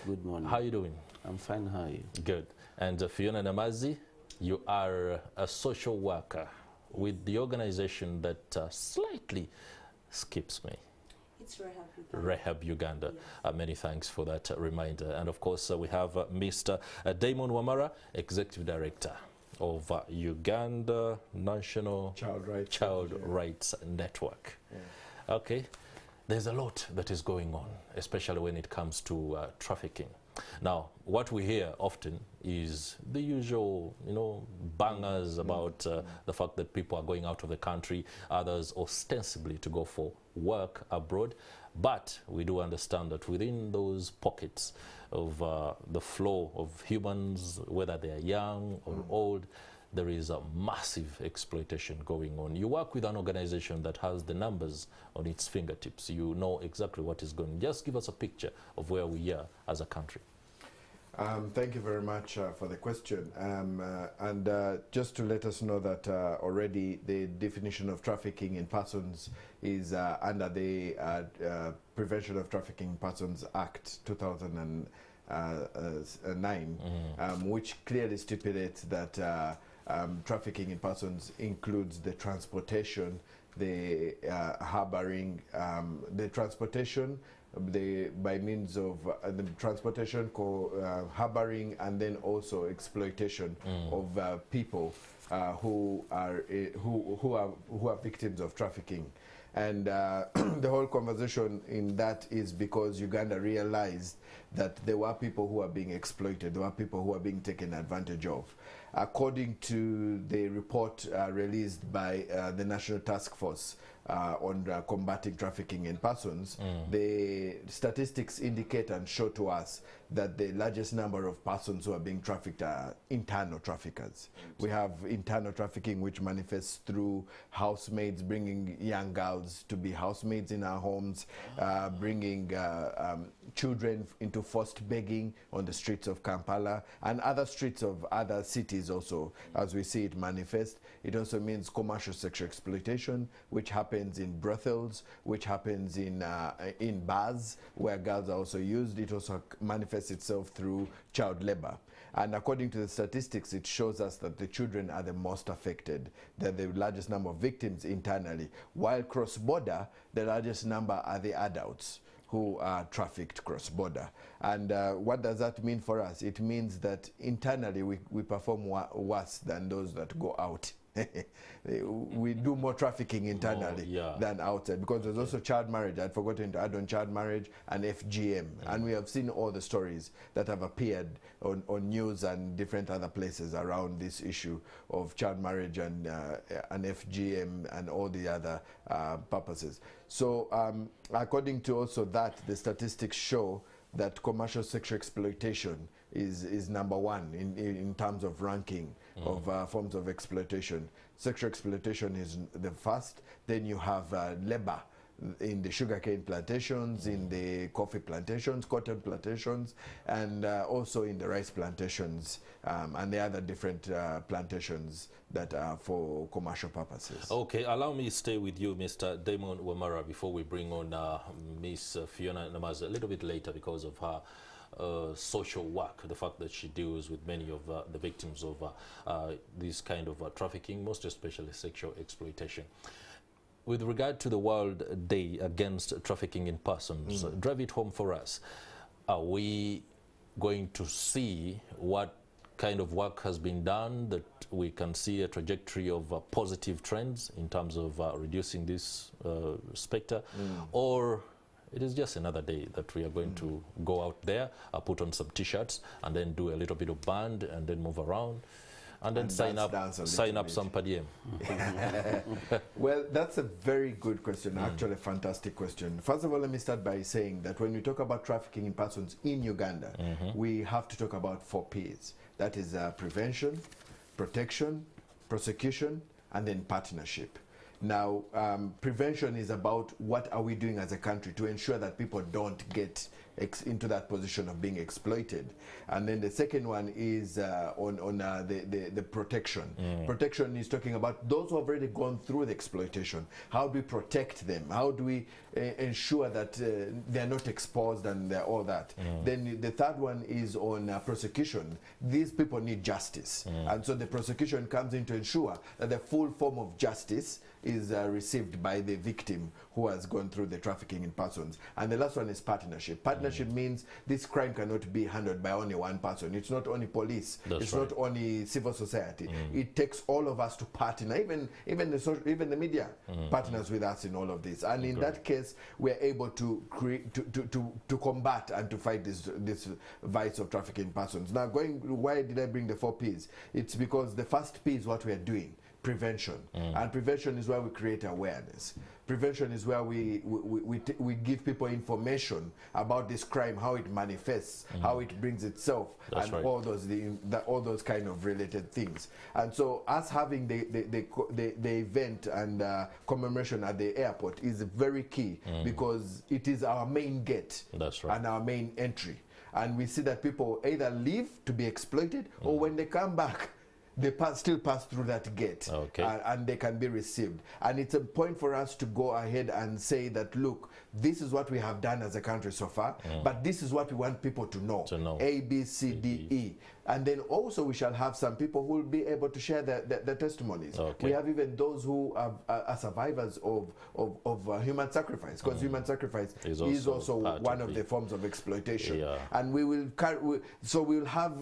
Good morning. How are you doing? I'm fine. How are you? Good. And Fiona Namazi, you are a social worker with the organization that slightly skips me. It's Rehab Uganda. Rehab Uganda. Yes. Many thanks for that reminder. And of course, we have Mr. Damon Wamara, Executive Director of Uganda National Child Rights Network. Yeah. Okay. There's a lot that is going on, especially when it comes to trafficking. Now, what we hear often is the usual, bangers about the fact that people are going out of the country, others ostensibly to go for work abroad. But we do understand that within those pockets of the flow of humans, whether they are young or old, there is a massive exploitation going on. You work with an organization that has the numbers on its fingertips. You know exactly what is going on. Just give us a picture of where we are as a country. Thank you very much for the question. Just to let us know that already the definition of trafficking in persons is under the Prevention of Trafficking in Persons Act 2009, which clearly stipulates that trafficking in persons includes the transportation, the harboring, the transportation, by means of the transportation, harboring, and then also exploitation of people who are victims of trafficking. And the whole conversation in that is because Uganda realized that there were people who are being exploited, there were people who are being taken advantage of. According to the report released by the National Task Force on combating trafficking in persons, the statistics indicate and show to us that the largest number of persons who are being trafficked are internal traffickers. We have internal trafficking, which manifests through housemaids bringing young girls to be housemaids in our homes, bringing children into forced begging on the streets of Kampala and other streets of other cities also, as we see it manifest. It also means commercial sexual exploitation, which happens in brothels, which happens in bars where girls are also used. It also manifests itself through child labor. And according to the statistics, it shows us that the children are the most affected. They're the largest number of victims internally, while cross-border, the largest number are the adults who are trafficked cross-border. And what does that mean for us? It means that internally we perform worse than those that go out. We do more trafficking internally than outside, because there's also child marriage. I'd forgotten to add on child marriage and FGM. And we have seen all the stories that have appeared on news and different other places around this issue of child marriage and FGM and all the other purposes. So according to also that, the statistics show that commercial sexual exploitation is number one in terms of ranking of forms of exploitation. Sexual exploitation is the first. Then you have labor in the sugarcane plantations, in the coffee plantations, cotton plantations, and also in the rice plantations and the other different plantations that are for commercial purposes. Okay, allow me to stay with you, Mr. Damon Wamara, before we bring on Miss Fiona Namazi a little bit later because of her social work, the fact that she deals with many of the victims of this kind of trafficking, most especially sexual exploitation. With regard to the World Day Against Trafficking in Persons, drive it home for us. Are we going to see what kind of work has been done, that we can see a trajectory of positive trends in terms of reducing this spectre, or it is just another day that we are going to go out there, put on some T-shirts, and then do a little bit of band, and then move around, and then sign up some per diem? Well, that's a very good question, actually a fantastic question. First of all, let me start by saying that when we talk about trafficking in persons in Uganda, we have to talk about 4 Ps. That is prevention, protection, prosecution, and then partnership. Now, prevention is about what are we doing as a country to ensure that people don't get into that position of being exploited. And then the second one is on the protection. Protection is talking about those who have already gone through the exploitation. How do we protect them? How do we ensure that they're not exposed and all that? Then the third one is on prosecution. These people need justice. And so the prosecution comes in to ensure that the full form of justice is received by the victim who has gone through the trafficking in persons. And the last one is partnership. Partnership means this crime cannot be handled by only one person. It's not only police. It's not only civil society. It takes all of us to partner. Even the media partners with us in all of this. And in that case, we're able to create to combat and to fight this vice of trafficking in persons. Now, why did I bring the 4 P's? It's because the first P is what we are doing. Prevention. And prevention is where we create awareness. Prevention is where we give people information about this crime, how it manifests, how it brings itself, and all those kind of related things. And so us having the event and commemoration at the airport is very key, because it is our main gate and our main entry. And we see that people either leave to be exploited, or when they come back, they still pass through that gate, and they can be received. And it's a point for us to go ahead and say that, look, this is what we have done as a country so far, but this is what we want people to know. A, B, C, D, E. And then also we shall have some people who will be able to share their testimonies. We have even those who are survivors of human sacrifice, because human sacrifice is also one of the forms of exploitation. And we will have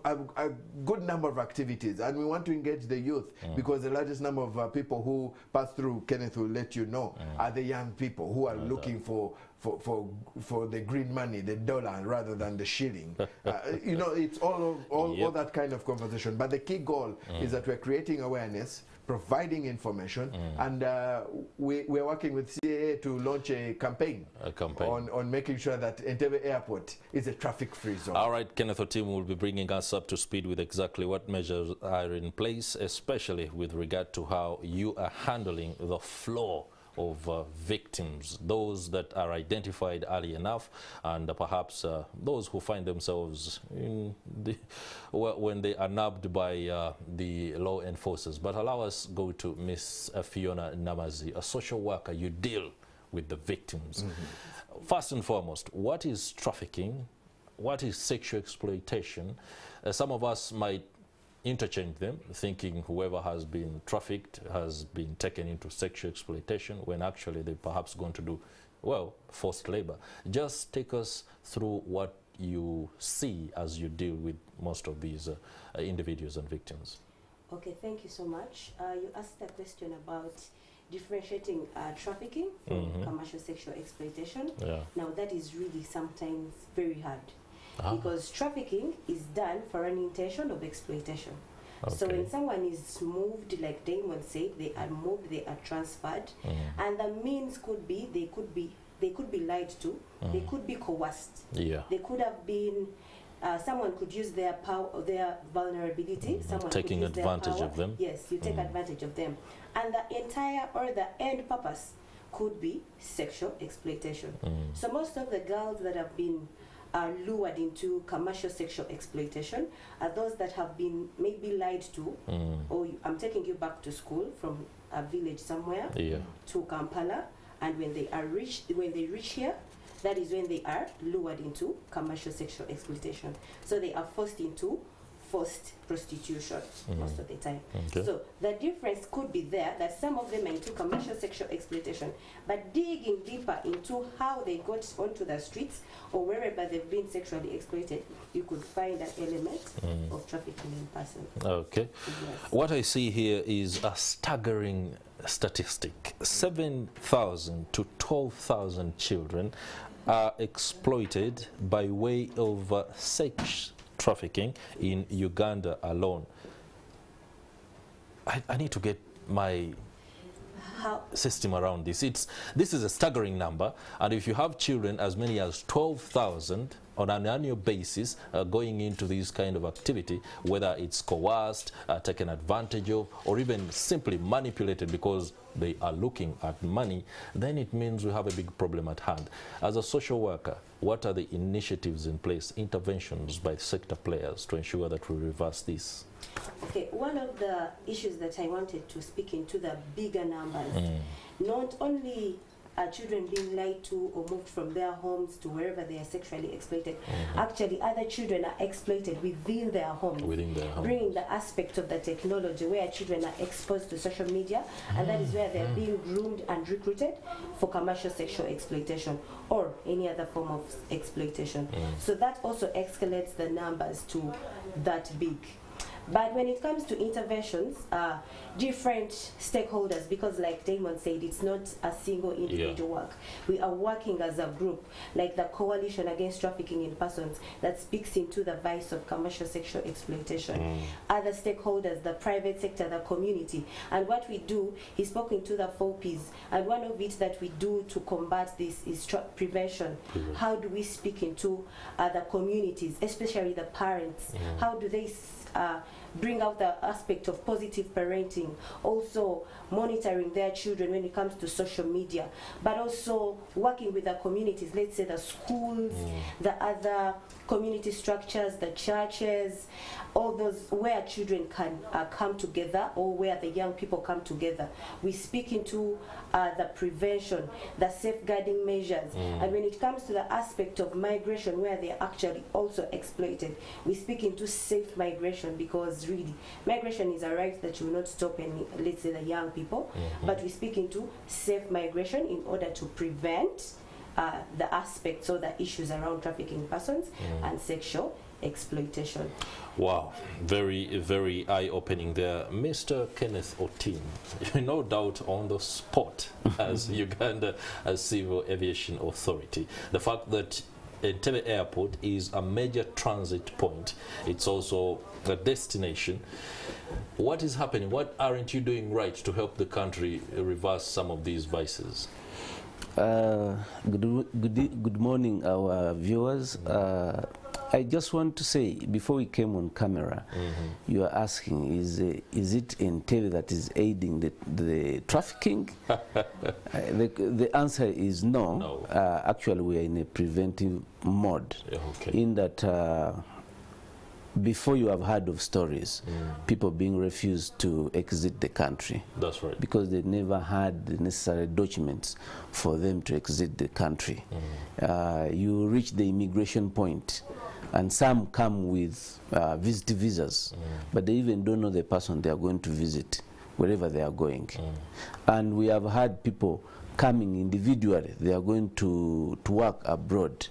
a good number of activities, and we want to engage the youth, because the largest number of people who pass through, Kenneth will let you know, are the young people who are looking for the green money, the dollar, rather than the shilling. You know, it's all that kind of conversation. But the key goal is that we're creating awareness, providing information, and we're working with CAA to launch a campaign on making sure that Entebbe Airport is a traffic-free zone. All right, Kenneth Otim will be bringing us up to speed with exactly what measures are in place, especially with regard to how you are handling the flow of victims, those that are identified early enough, and perhaps those who find themselves in when they are nabbed by the law enforcers. But allow us go to Miss Fiona Namazi, a social worker. You deal with the victims. First and foremost, what is trafficking? What is sexual exploitation? Some of us might interchange them, thinking whoever has been trafficked has been taken into sexual exploitation, when actually they're perhaps going to do, well, forced labor. Just take us through what you see as you deal with most of these individuals and victims. Okay, thank you so much. You asked a question about differentiating trafficking from commercial sexual exploitation. Now, that is really sometimes very hard. Because trafficking is done for an intention of exploitation. So when someone is moved, like Damon said, they are moved, they are transferred, and the means could be they could be lied to, they could be coerced, they could have been someone could use their power, their vulnerability, someone taking could use advantage their power. of them. Yes, you take advantage of them, and the entire or the end purpose could be sexual exploitation. So most of the girls that have been lured into commercial sexual exploitation are those that have been maybe lied to, or I'm taking you back to school from a village somewhere to Kampala, and when they reach here, that is when they are lured into commercial sexual exploitation. So they are forced into forced prostitution most of the time. So the difference could be there, that some of them are into commercial sexual exploitation, but digging deeper into how they got onto the streets or wherever they've been sexually exploited, you could find an element of trafficking in person. Okay. Yes. What I see here is a staggering statistic. 7,000 to 12,000 children are exploited by way of sex trafficking in Uganda alone. I need to get my system around this. This is a staggering number, and if you have children as many as 12,000 on an annual basis going into this kind of activity, whether it's coerced, taken advantage of, or even simply manipulated because they are looking at money, then it means we have a big problem at hand. As a social worker, what are the initiatives in place, interventions by sector players to ensure that we reverse this? Okay, one of the issues that I wanted to speak into the bigger numbers, not only are children being lied to or moved from their homes to wherever they are sexually exploited. Actually, other children are exploited within their homes. Bringing the aspect of the technology where children are exposed to social media, and that is where they are being groomed and recruited for commercial sexual exploitation or any other form of exploitation. So that also escalates the numbers to that big. But when it comes to interventions, different stakeholders, because like Damon said, it's not a single individual work. We are working as a group, like the Coalition Against Trafficking in Persons that speaks into the vice of commercial sexual exploitation. Other stakeholders, the private sector, the community. And what we do is spoken to the 4 Ps. And one of it that we do to combat this is prevention. How do we speak into the communities, especially the parents? How do they bring out the aspect of positive parenting, also monitoring their children when it comes to social media, but also working with the communities, let's say the schools, the other community structures, the churches, all those where children can come together, or where the young people come together. We speak into the prevention, the safeguarding measures, and when it comes to the aspect of migration where they are actually also exploited, we speak into safe migration, because really migration is a right that will not stop any, let's say, the young people, but we speak into safe migration in order to prevent the aspects or the issues around trafficking persons and sexual exploitation. Wow, very, very eye-opening there. Mr. Kenneth Otin, no doubt on the spot as Uganda as Civil Aviation Authority. The fact that Entebbe Airport is a major transit point, it's also a destination. What is happening? What aren't you doing right to help the country reverse some of these vices? Good morning, our viewers. I just want to say, before we came on camera, you are asking, is it Entebbe that is aiding the trafficking? The answer is no. Actually, we are in a preventive mode, in that before you have heard of stories, people being refused to exit the country. That's right. Because they never had the necessary documents for them to exit the country. You reach the immigration point, and some come with visit visas, but they even don't know the person they are going to visit, wherever they are going. And we have had people coming individually, they are going to work abroad.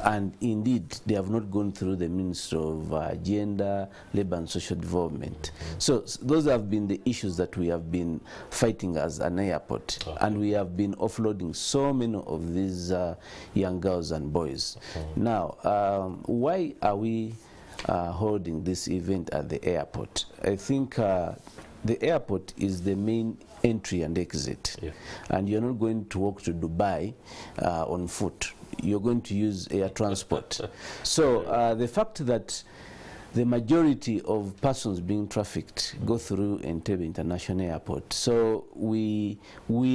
And indeed, they have not gone through the Ministry of Gender, Labour and Social Development. So those have been the issues that we have been fighting as an airport. And we have been offloading so many of these young girls and boys. Now, why are we holding this event at the airport? I think the airport is the main entry and exit. And you're not going to walk to Dubai on foot. You're going to use air transport. So the fact that the majority of persons being trafficked go through Entebbe International Airport. So we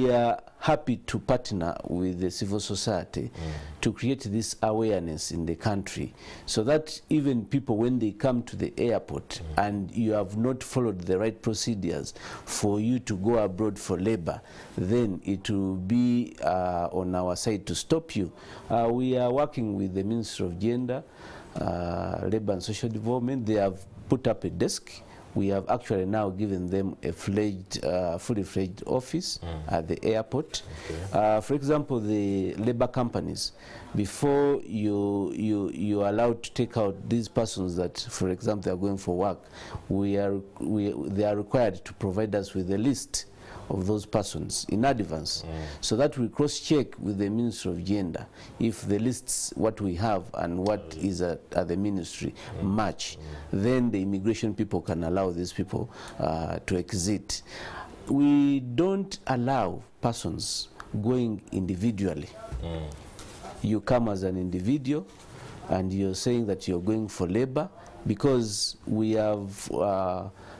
are happy to partner with the civil society to create this awareness in the country, so that even people, when they come to the airport and you have not followed the right procedures for you to go abroad for labor, then it will be on our side to stop you. We are working with the Ministry of Gender, Labour and Social Development. They have put up a desk. We have actually now given them a fully fledged office at the airport. For example, the labor companies, before you are allowed to take out these persons that, for example, they are going for work, they are required to provide us with a list of those persons in advance, so that we cross-check with the Ministry of Gender if the lists, what we have and what is at the ministry match. Then the immigration people can allow these people to exit. We don't allow persons going individually. You come as an individual, and you're saying that you're going for labor, because we have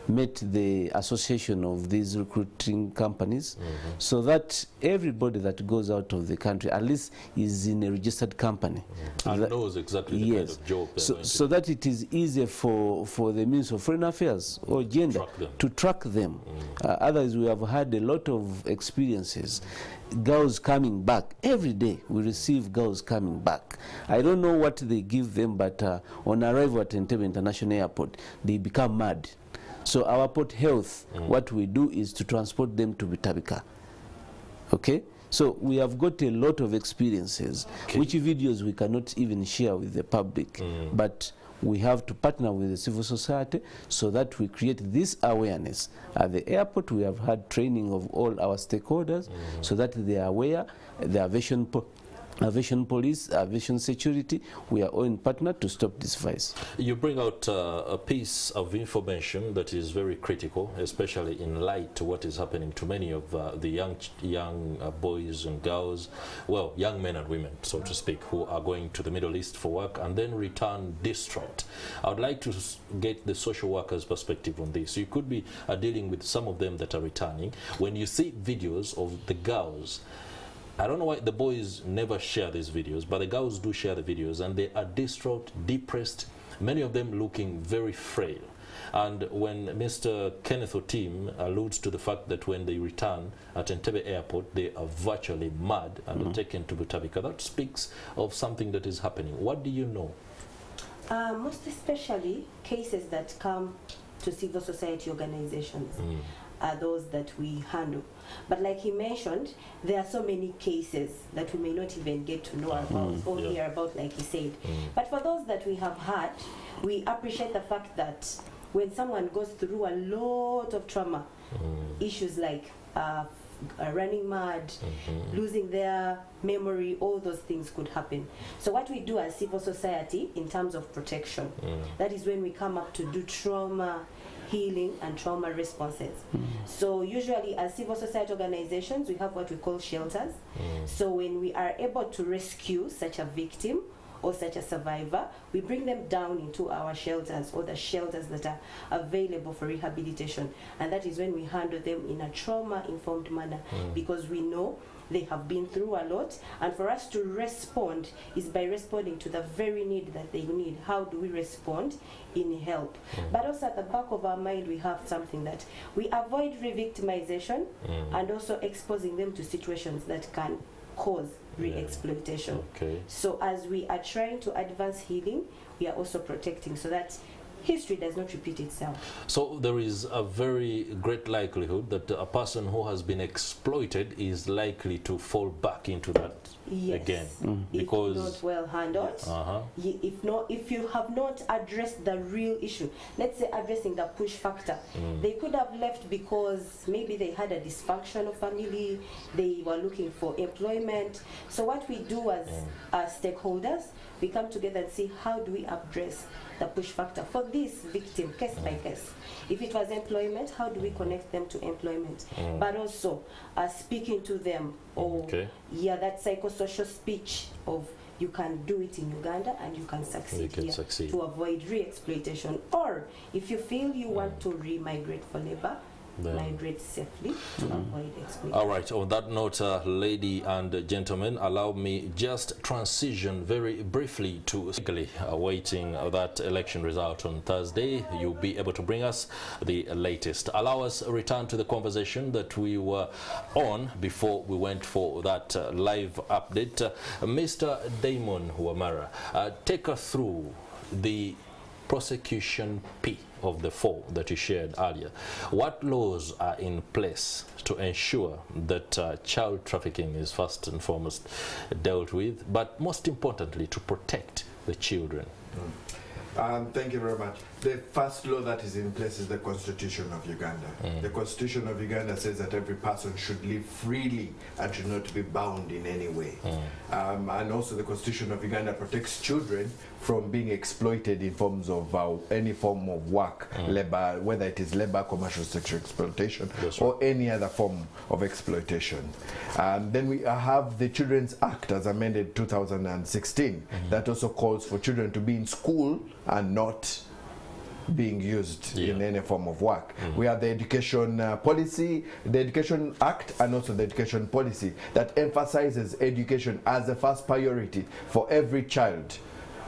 met the association of these recruiting companies, so that everybody that goes out of the country at least is in a registered company. And knows exactly the kind of job they're going so that it is easier for the Ministry of Foreign Affairs or gender to track them. Otherwise, we have had a lot of experiences. Girls coming back every day. We receive girls coming back. I don't know what they give them, but on arrival at Entebbe International Airport, they become mad. So our port health, what we do is to transport them to Bitabika. Okay? So we have got a lot of experiences, which videos we cannot even share with the public. But we have to partner with the civil society so that we create this awareness. At the airport, we have had training of all our stakeholders so that they are aware. The aviation police, aviation security, we are all in partner to stop this vice. You bring out a piece of information that is very critical, especially in light to what is happening to many of the young boys and girls, well, young men and women, so to speak, who are going to the Middle East for work and then return distraught. I would like to get the social workers' perspective on this. You could be dealing with some of them that are returning. When you see videos of the girls, I don't know why the boys never share these videos, but the girls do share the videos, and they are distraught, depressed, many of them looking very frail. And when Mr. Kenneth Otim alludes to the fact that when they return at Entebbe Airport, they are virtually mad and are taken to Butabika, that speaks of something that is happening. What do you know? Most especially cases that come to civil society organizations are those that we handle. But like he mentioned, there are so many cases that we may not even get to know about or hear about, like he said. But for those that we have had, we appreciate the fact that when someone goes through a lot of trauma, issues like running mad, losing their memory, all those things could happen. So what we do as civil society in terms of protection, that is when we come up to do trauma healing and trauma responses. So usually as civil society organizations, we have what we call shelters. So when we are able to rescue such a victim or such a survivor, we bring them down into our shelters or the shelters that are available for rehabilitation. And that is when we handle them in a trauma-informed manner, because we know they have been through a lot, and for us to respond is by responding to the very need that they need. How do we respond in help? But also at the back of our mind, we have something that we avoid re-victimization and also exposing them to situations that can cause re-exploitation. So as we are trying to advance healing, we are also protecting so that history does not repeat itself. So there is a very great likelihood that a person who has been exploited is likely to fall back into that again, because if not well handled, if you have not addressed the real issue, let's say addressing the push factor, they could have left because maybe they had a dysfunctional family, they were looking for employment. So what we do as stakeholders, we come together and see how do we address the push factor for this victim, case by case. If it was employment, how do we connect them to employment? But also speaking to them, or that psychosocial speech of you can do it in Uganda and you can succeed here to avoid re-exploitation. Or if you feel you want to re-migrate for labor, migrate safely to avoid exploitation. All right, on that note, lady and gentlemen, allow me just transition very briefly to awaiting that election result on Thursday. You'll be able to bring us the latest. Allow us return to the conversation that we were on before we went for that live update. Mr. Damon Wamara, take us through the prosecution P of the 4 that you shared earlier. What laws are in place to ensure that child trafficking is first and foremost dealt with, but most importantly to protect the children? Thank you very much. The first law that is in place is the Constitution of Uganda. The Constitution of Uganda says that every person should live freely and should not be bound in any way. And also the Constitution of Uganda protects children from being exploited in forms of any form of work, labor, whether it is labor, commercial sexual exploitation, or any other form of exploitation. Then we have the Children's Act as amended 2016 that also calls for children to be in school and not being used in any form of work. We have the education policy, the Education Act, and also the education policy that emphasizes education as a first priority for every child.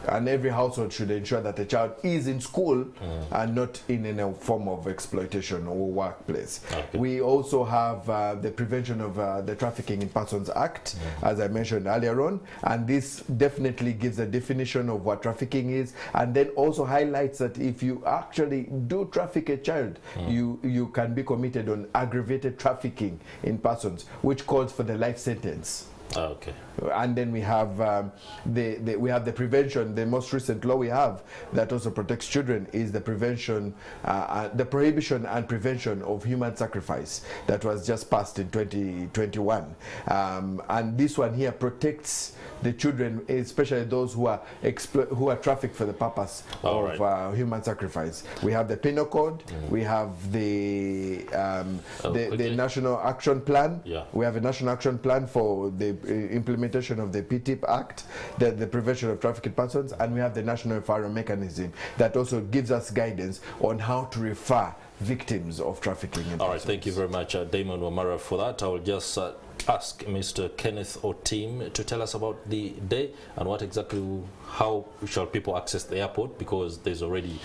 And every household should ensure that the child is in school and not in any form of exploitation or workplace. We also have the Prevention of the Trafficking in Persons Act, as I mentioned earlier on, and this definitely gives a definition of what trafficking is, and then also highlights that if you actually do traffic a child, you can be committed on aggravated trafficking in persons, which calls for the life sentence. Okay. And then we have the prevention. The most recent law we have that also protects children is the prevention, the prohibition and prevention of human sacrifice that was just passed in 2021. And this one here protects the children, especially those who are trafficked for the purpose of human sacrifice. We have the penal code. We have the National Action Plan. We have a National Action Plan for the implementation of the PTIP Act, the prevention of trafficked persons, and we have the National Referral Mechanism that also gives us guidance on how to refer victims of trafficking. All right, thank you very much, Damon Wamara, for that. I will just ask Mr. Kenneth Otim to tell us about the day and what exactly, how shall people access the airport, because there's already,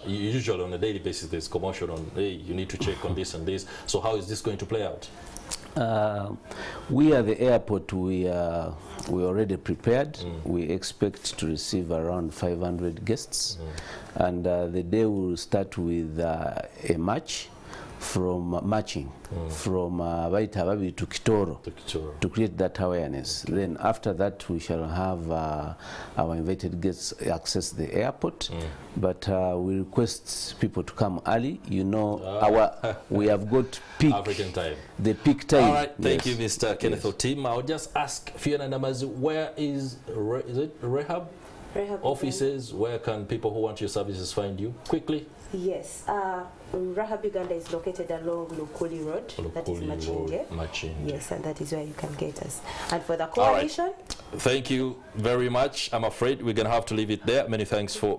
usually on a daily basis, there's commotion on, hey, you need to check on this and this. So how is this going to play out? We at the airport, we already prepared. We expect to receive around 500 guests, and the day will start with a march from marching from Baitababi to Kitoro to create that awareness. Then after that we shall have our invited guests access the airport, but we request people to come early. You know, we have got peak African time, the peak time. All right, thank you, Mr. Kenneth Otim. I'll just ask Fiona Namazi, where is it Rehab offices? Where can people who want your services find you? Quickly. Yes, Rahab Uganda is located along Lukuli Road, that is Machinge. Yes, and that is where you can get us. And for the coalition... Thank you very much. I'm afraid we're going to have to leave it there. Many thanks for